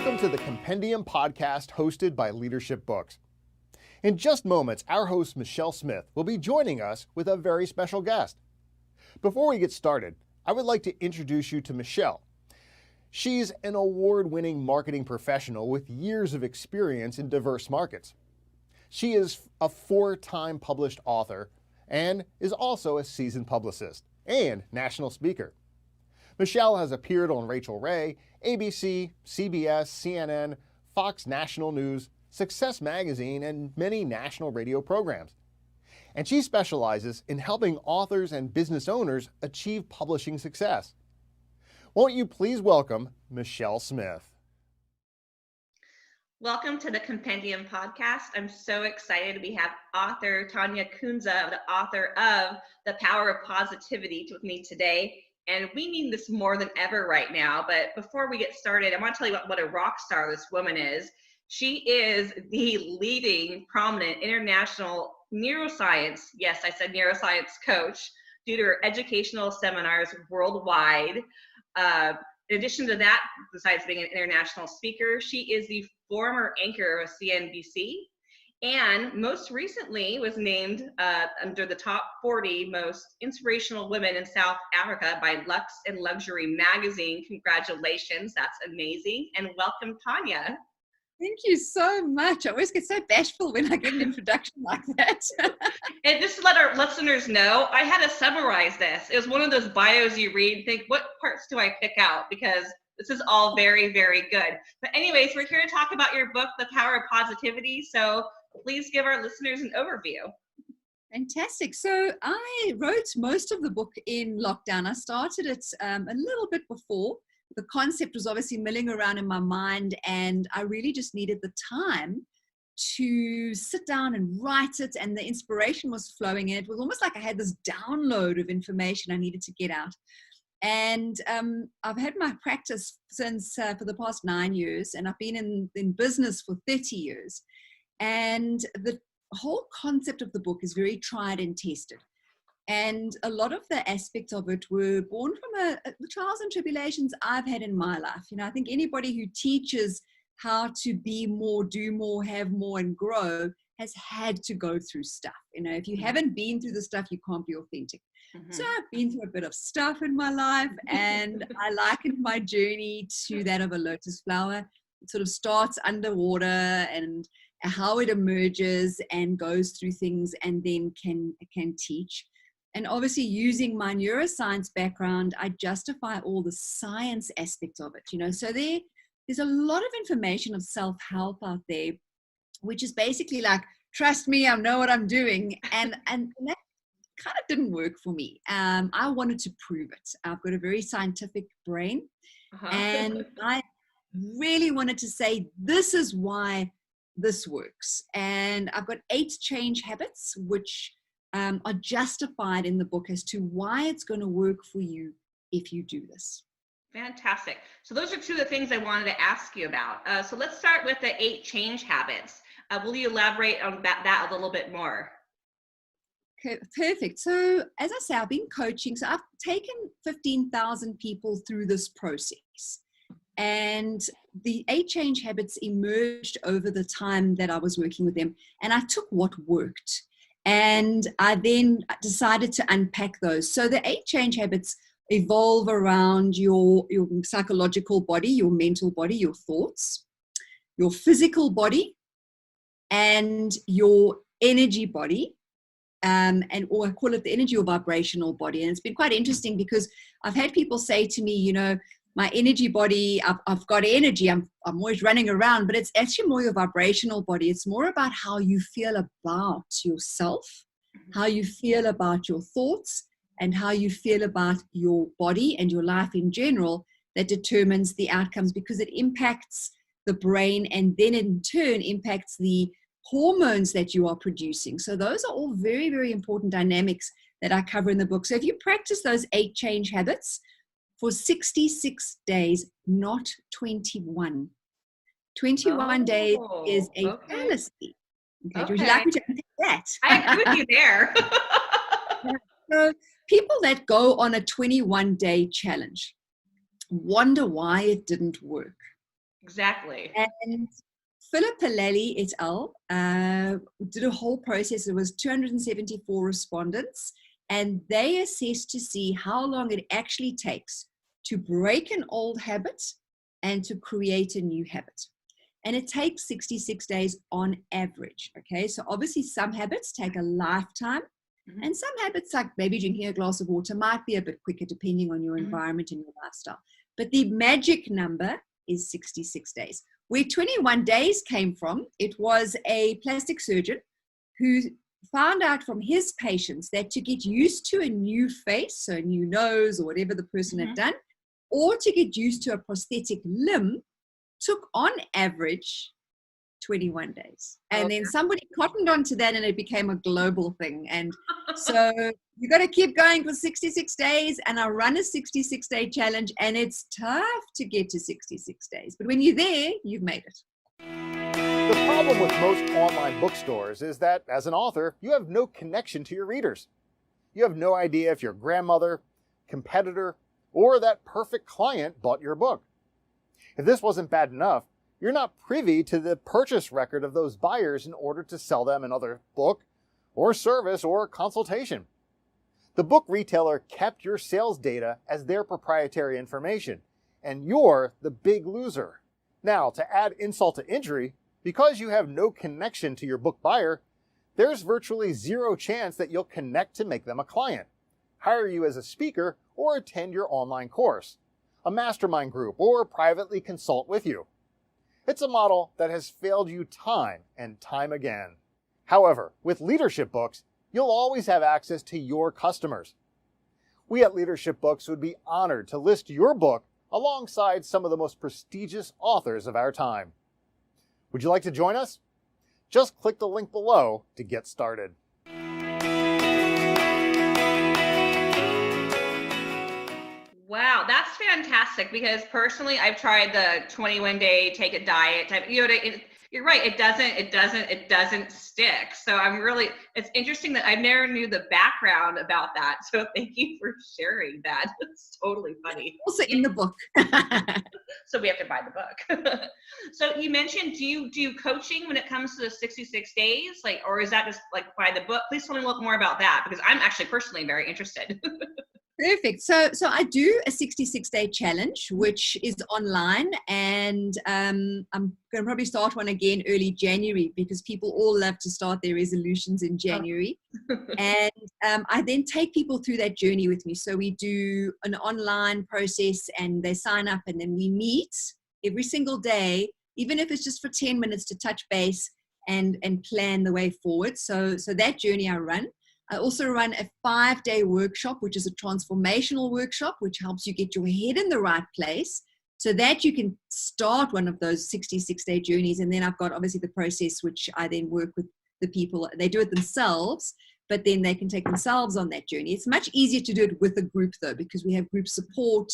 Welcome to the Compendium podcast hosted by Leadership Books. In just moments, our host Michelle Smith will be joining us with a very special guest. Before we get started, I would like to introduce you to Michelle. She's an award-winning marketing professional with years of experience in diverse markets. She is a 4-time published author and is also a seasoned publicist and national speaker. Michelle has appeared on Rachel Ray, ABC, CBS, CNN, Fox National News, Success Magazine, and many national radio programs. And she specializes in helping authors and business owners achieve publishing success. Won't you please welcome Michelle Smith? Welcome to the Compendium podcast. I'm so excited. We have author Tanya Kunze, the author of The Power of Positivity, with me today. And we need this more than ever right now. But before we get started, I want to tell you what a rock star this woman is. She is the leading prominent international neuroscience, yes, I said neuroscience coach, due to her educational seminars worldwide. In addition to that, besides being an international speaker, she is the former anchor of CNBC, and most recently was named under the top 40 most inspirational women in South Africa by Lux and Luxury magazine. Congratulations, that's amazing. And welcome, Tanya. Thank you so much. I always get so bashful when I get an introduction like that. And just to let our listeners know, I had to summarize this. It was one of those bios you read and think, what parts do I pick out? Because this is all very, very good. But anyways, we're here to talk about your book, The Power of Positivity. So please give our listeners an overview. Fantastic. So I wrote most of the book in lockdown. I started it a little bit before. The concept was obviously milling around in my mind, and I really just needed the time to sit down and write it, and the inspiration was flowing in. It was almost like I had this download of information I needed to get out. And I've had my practice since for the past 9 years, and I've been in business for 30 years. And the whole concept of the book is very tried and tested. And a lot of the aspects of it were born from the trials and tribulations I've had in my life. You know, I think anybody who teaches how to be more, do more, have more, and grow has had to go through stuff. You know, if you haven't been through the stuff, you can't be authentic. Mm-hmm. So I've been through a bit of stuff in my life, and I likened my journey to that of a lotus flower. It sort of starts underwater, and how it emerges and goes through things and then can teach. And obviously, using my neuroscience background, I justify all the science aspects of it, you know. So there's a lot of information of self-help out there, which is basically like, trust me, I know what I'm doing. And that kind of didn't work for me. I wanted to prove it. I've got a very scientific brain. And I really wanted to say, this is why this works. And I've got 8 change habits, which are justified in the book as to why it's going to work for you if you do this. Fantastic. So those are 2 of the things I wanted to ask you about. So let's start with the 8 change habits. Will you elaborate on that a little bit more? Okay, perfect. So as I say, I've been coaching. So I've taken 15,000 people through this process. And the 8 change habits emerged over the time that I was working with them. And I took what worked. And I then decided to unpack those. So the 8 change habits evolve around your psychological body, your mental body, your thoughts, your physical body, and your energy body. Or I call it the energy or vibrational body. And it's been quite interesting because I've had people say to me, you know, my energy body, I've got energy, I'm always running around, but it's actually more your vibrational body. It's more about how you feel about yourself, how you feel about your thoughts, and how you feel about your body and your life in general that determines the outcomes, because it impacts the brain and then in turn impacts the hormones that you are producing. So those are all very, very important dynamics that I cover in the book. So if you practice those 8 change habits for 66 days, not 21. 21 days is a fallacy. Okay. Would you like me to unpack that? I agree with you there. So people that go on a 21-day challenge wonder why it didn't work. Exactly. And Philip Palelli et al. Did a whole process. There was 274 respondents, and they assessed to see how long it actually takes to break an old habit and to create a new habit. And it takes 66 days on average. Okay, so obviously some habits take a lifetime, and some habits, like maybe drinking a glass of water, might be a bit quicker depending on your environment and your lifestyle. But the magic number is 66 days. Where 21 days came from, it was a plastic surgeon who found out from his patients that to get used to a new face, so a new nose or whatever the person had done, or to get used to a prosthetic limb, took on average 21 days. And then somebody cottoned onto that and it became a global thing. And so you got to keep going for 66 days. And I run a 66-day challenge, and it's tough to get to 66 days. But when you're there, you've made it. The problem with most online bookstores is that, as an author, you have no connection to your readers. You have no idea if your grandmother, competitor, or that perfect client bought your book. If this wasn't bad enough, you're not privy to the purchase record of those buyers in order to sell them another book or service or consultation. The book retailer kept your sales data as their proprietary information, and you're the big loser. Now, to add insult to injury, because you have no connection to your book buyer, there's virtually zero chance that you'll connect to make them a client, hire you as a speaker, or attend your online course, a mastermind group, or privately consult with you. It's a model that has failed you time and time again. However, with Leadership Books, you'll always have access to your customers. We at Leadership Books would be honored to list your book alongside some of the most prestigious authors of our time. Would you like to join us? Just click the link below to get started. Wow, that's fantastic, because personally I've tried the 21-day take a diet type. You're right, it doesn't stick. So it's interesting that I never knew the background about that. So thank you for sharing that. It's totally funny. Also in the book. So we have to buy the book. So you mentioned, do you do coaching when it comes to the 66 days? Or is that just buy the book? Please tell me a little more about that, because I'm actually personally very interested. Perfect. So I do a 66-day challenge, which is online, and I'm going to probably start one again early January, because people all love to start their resolutions in January. And I then take people through that journey with me. So we do an online process, and they sign up, and then we meet every single day, even if it's just for 10 minutes, to touch base and plan the way forward. So that journey I run. I also run a 5-day workshop, which is a transformational workshop, which helps you get your head in the right place so that you can start one of those 66-day journeys. And then I've got obviously the process, which I then work with the people. They do it themselves, but then they can take themselves on that journey. It's much easier to do it with a group, though, because we have group support,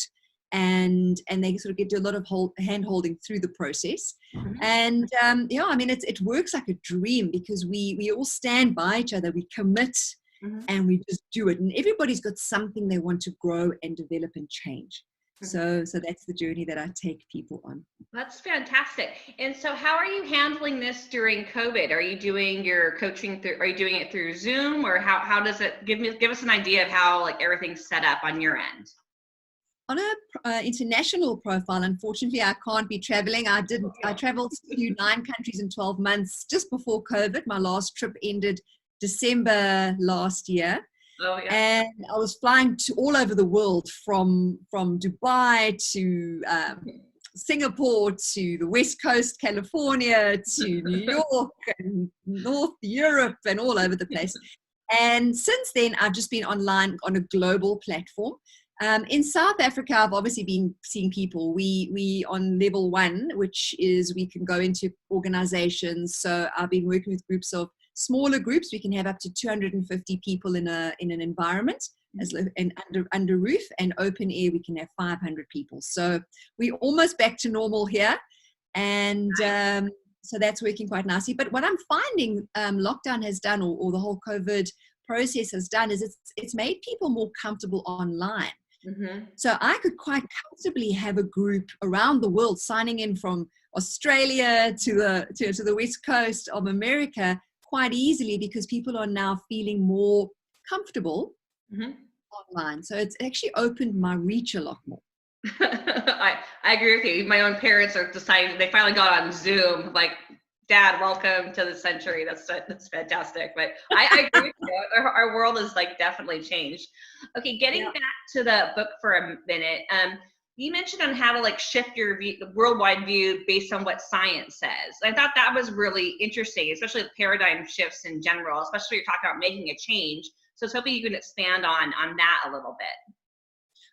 and they sort of get to do a lot of hand holding through the process. And it works like a dream, because we all stand by each other, we commit, and we just do it. And everybody's got something they want to grow and develop and change. So that's the journey that I take people on. That's fantastic. And so how are you handling this during COVID? Are you doing your coaching are you doing it through Zoom, or how does it, give us an idea of how everything's set up on your end? On a international profile, unfortunately, I can't be traveling. I traveled to 9 countries in 12 months just before COVID. My last trip ended December last year. Oh, yeah. And I was flying to all over the world, from Dubai to Singapore to the West Coast, California to New York and North Europe and all over the place. And since then, I've just been online on a global platform. In South Africa, I've obviously been seeing people. We on level 1, which is we can go into organizations. So I've been working with groups of smaller groups. We can have up to 250 people in an environment, and under roof, and open air we can have 500 people. So we're almost back to normal here, and so that's working quite nicely. But what I'm finding lockdown has done, or the whole COVID process has done, is it's made people more comfortable online. Mm-hmm. So I could quite comfortably have a group around the world signing in from Australia to the West Coast of America quite easily, because people are now feeling more comfortable Mm-hmm. online. So it's actually opened my reach a lot more. I agree with you. My own parents are deciding, they finally got on Zoom, like, Dad, welcome to the century. That's fantastic. But I agree with you. Our world has like definitely changed. Okay, getting back to the book for a minute. You mentioned on how to like shift your view, the worldwide view based on what science says. I thought that was really interesting, especially the paradigm shifts in general, especially when you're talking about making a change. So I was hoping you could expand on that a little bit.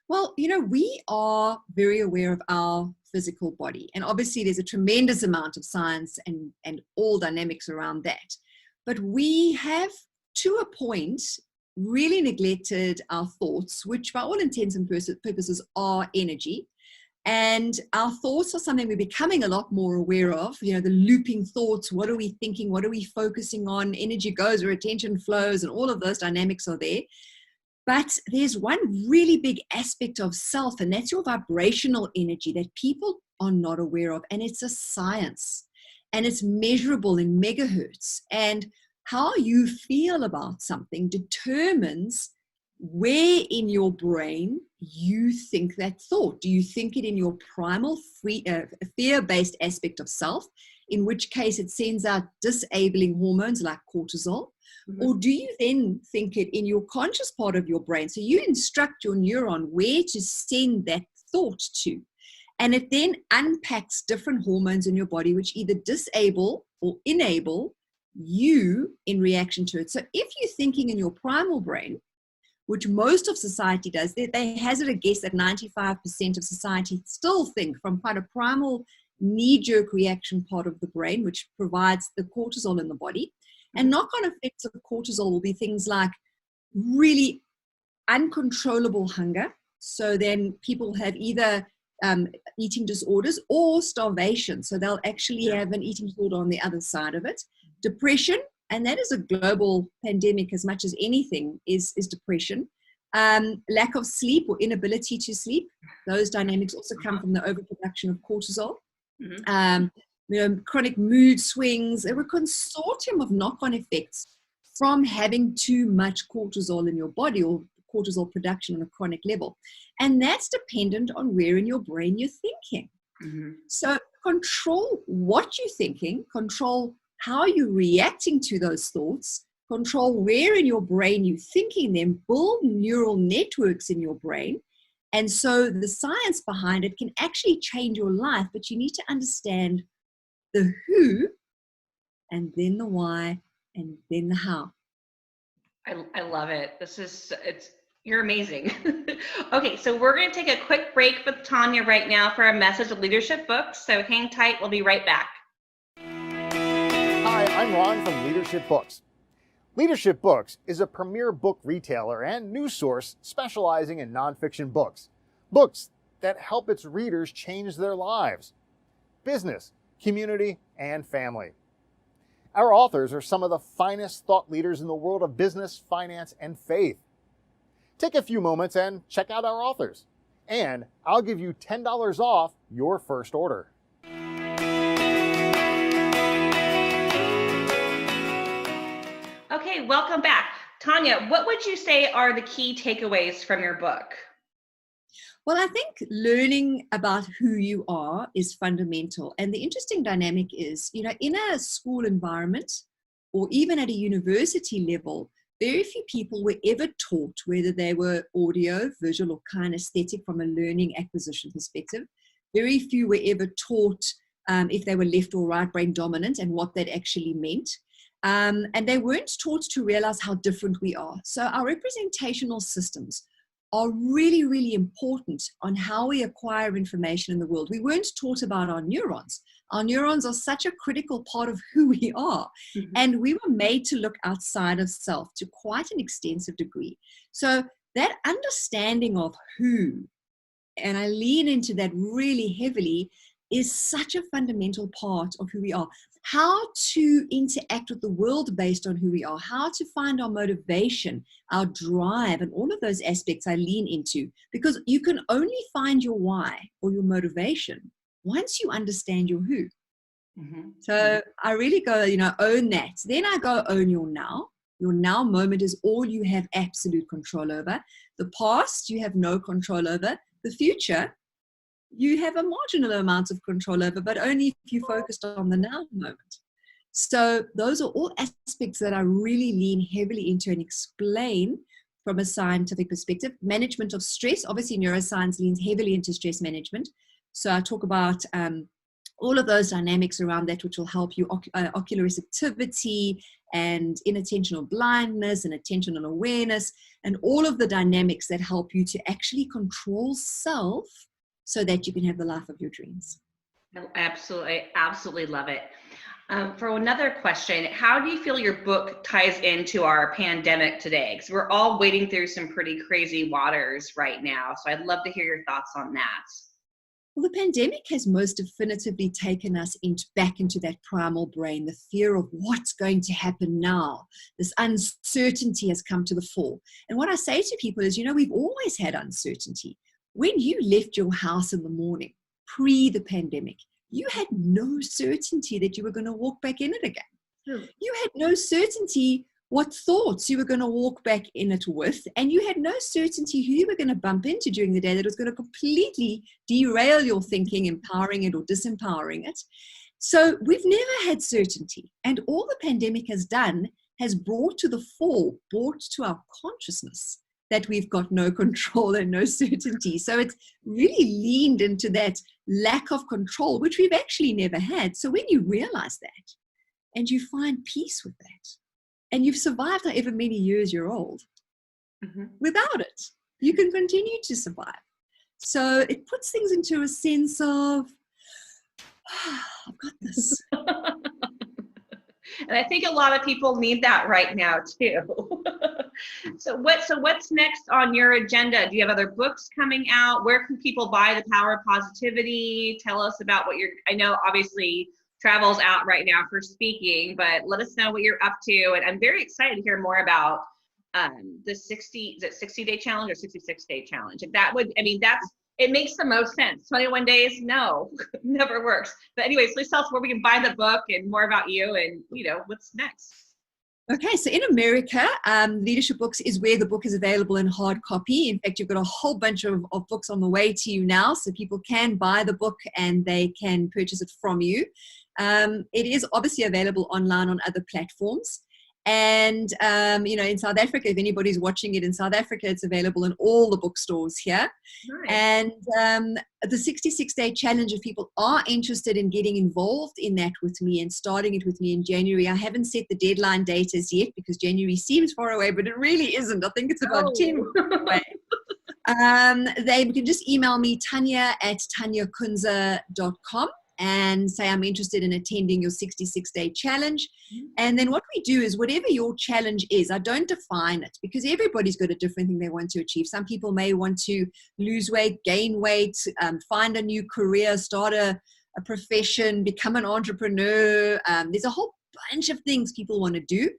Well, we are very aware of our physical body. And obviously there's a tremendous amount of science and all dynamics around that. But we have, to a point, really neglected our thoughts, which by all intents and purposes are energy. And our thoughts are something we're becoming a lot more aware of, the looping thoughts. What are we thinking? What are we focusing on? Energy goes where attention flows, and all of those dynamics are there. But there's one really big aspect of self, and that's your vibrational energy that people are not aware of. And it's a science, and it's measurable in megahertz. And how you feel about something determines where in your brain you think that thought. Do you think it in your primal fear-based aspect of self, in which case it sends out disabling hormones like cortisol? Mm-hmm. Or do you then think it in your conscious part of your brain? So you instruct your neuron where to send that thought to. And it then unpacks different hormones in your body, which either disable or enable you in reaction to it. So if you're thinking in your primal brain, which most of society does, they hazard a guess that 95% of society still think from quite a primal knee-jerk reaction part of the brain, which provides the cortisol in the body. And knock-on effects of cortisol will be things like really uncontrollable hunger. So then people have either eating disorders or starvation. So they'll actually have an eating disorder on the other side of it. Depression, and that is a global pandemic as much as anything, is depression. Lack of sleep or inability to sleep. Those dynamics also come from the overproduction of cortisol. Mm-hmm. Chronic mood swings. There were a consortium of knock-on effects from having too much cortisol in your body, or cortisol production on a chronic level. And that's dependent on where in your brain you're thinking. Mm-hmm. So control what you're thinking, control how you're reacting to those thoughts, control where in your brain you're thinking them, build neural networks in your brain. And so the science behind it can actually change your life, but you need to understand the who, and then the why, and then the how. I love it. You're amazing. Okay, so we're going to take a quick break with Tanya right now for a message of Leadership Books. So hang tight. We'll be right back. Hi, I'm Ron from Leadership Books. Leadership Books is a premier book retailer and news source specializing in nonfiction books. Books that help its readers change their lives, business, community, and family. Our authors are some of the finest thought leaders in the world of business, finance, and faith. Take a few moments and check out our authors, and I'll give you $10 off your first order. Okay, welcome back. Tanya, what would you say are the key takeaways from your book? Well, I think learning about who you are is fundamental. And the interesting dynamic is, in a school environment or even at a university level, very few people were ever taught, whether they were audio, visual, or kinesthetic from a learning acquisition perspective. Very few were ever taught if they were left or right brain dominant and what that actually meant. And they weren't taught to realize how different we are. So our representational systems are really, really important on how we acquire information in the world. We weren't taught about our neurons. Our neurons are such a critical part of who we are. Mm-hmm. And we were made to look outside of self to quite an extensive degree. So that understanding of who, and I lean into that really heavily, is such a fundamental part of who we are. How to interact with the world based on who we are, how to find our motivation, our drive, and all of those aspects I lean into, because you can only find your why or your motivation once you understand your who. Mm-hmm. So I really go, own that. Then I go own your now. Your now moment is all you have absolute control over. The past, you have no control over. The future, you have a marginal amount of control over, but only if you focused on the now moment. So those are all aspects that I really lean heavily into and explain from a scientific perspective. Management of stress, obviously neuroscience leans heavily into stress management. So I talk about all of those dynamics around that, which will help you ocular receptivity and inattentional blindness and attentional awareness, and all of the dynamics that help you to actually control self so that you can have the life of your dreams. Absolutely love it. For another question, how do you feel your book ties into our pandemic today? Because we're all wading through some pretty crazy waters right now. So I'd love to hear your thoughts on that. Well, the pandemic has most definitively taken us back into that primal brain, the fear of what's going to happen now. This uncertainty has come to the fore. And what I say to people is, we've always had uncertainty. When you left your house in the morning, pre the pandemic, you had no certainty that you were going to walk back in it again. You had no certainty what thoughts you were going to walk back in it with, and you had no certainty who you were going to bump into during the day that was going to completely derail your thinking, empowering it or disempowering it. So we've never had certainty, and all the pandemic has done has brought to the fore, brought to our consciousness that we've got no control and no certainty. So it's really leaned into that lack of control, which we've actually never had. So when you realize that and you find peace with that, and you've survived however many years you're old, without it, you can continue to survive. So it puts things into a sense of, I've got this. And I think a lot of people need that right now too. So what's next on your agenda? Do you have other books coming out? Where can people buy The Power of Positivity? Tell us about I know obviously travel's out right now for speaking, but let us know what you're up to. And I'm very excited to hear more about the 60-day challenge or 66-day challenge. If that would, it makes the most sense. 21 days, no, never works. But anyways, please tell us where we can buy the book and more about you and, what's next. Okay, so in America, Leadership Books is where the book is available in hard copy. In fact, you've got a whole bunch of books on the way to you now, so people can buy the book and they can purchase it from you. It is obviously available online on other platforms. And, in South Africa, if anybody's watching it in South Africa, it's available in all the bookstores here. Nice. And the 66-day challenge, if people are interested in getting involved in that with me and starting it with me in January, I haven't set the deadline date as yet because January seems far away, but it really isn't. I think it's about 10 weeks away. They can just email me, tanya@tanyakunze.com. and say, I'm interested in attending your 66-day challenge. And then what we do is whatever your challenge is, I don't define it because everybody's got a different thing they want to achieve. Some people may want to lose weight, gain weight, find a new career, start a profession, become an entrepreneur. There's a whole bunch of things people want to do.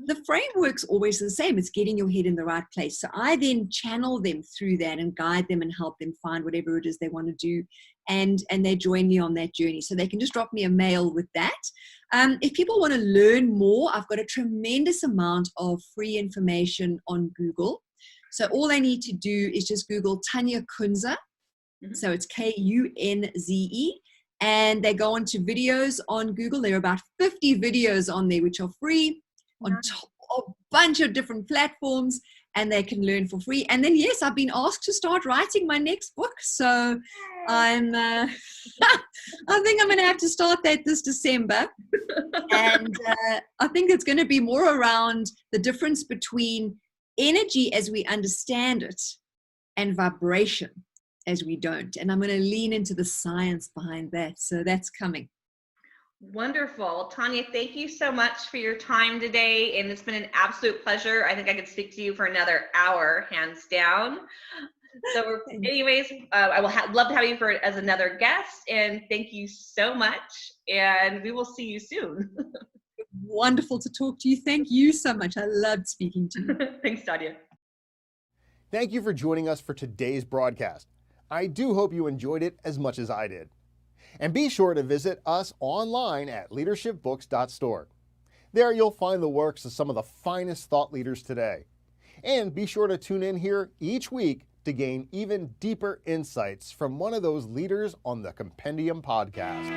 The framework's always the same. It's getting your head in the right place. So I then channel them through that and guide them and help them find whatever it is they want to do. And they join me on that journey. So they can just drop me a mail with that. If people want to learn more, I've got a tremendous amount of free information on Google. So all they need to do is just Google Tanya Kunze. So it's Kunze. And they go on to videos on Google. There are about 50 videos on there, which are free on top of a bunch of different platforms. And they can learn for free. And then, yes, I've been asked to start writing my next book. So I think I'm going to have to start that this December. And I think it's going to be more around the difference between energy as we understand it and vibration as we don't. And I'm going to lean into the science behind that. So that's coming. Wonderful. Tanya, thank you so much for your time today. And it's been an absolute pleasure. I think I could speak to you for another hour, hands down. Anyways, I will love to have you as another guest, and thank you so much. And we will see you soon. Wonderful to talk to you. Thank you so much. I loved speaking to you. Thanks, Tanya. Thank you for joining us for today's broadcast. I do hope you enjoyed it as much as I did. And be sure to visit us online at leadershipbooks.store. There you'll find the works of some of the finest thought leaders today. And be sure to tune in here each week to gain even deeper insights from one of those leaders on the Compendium podcast.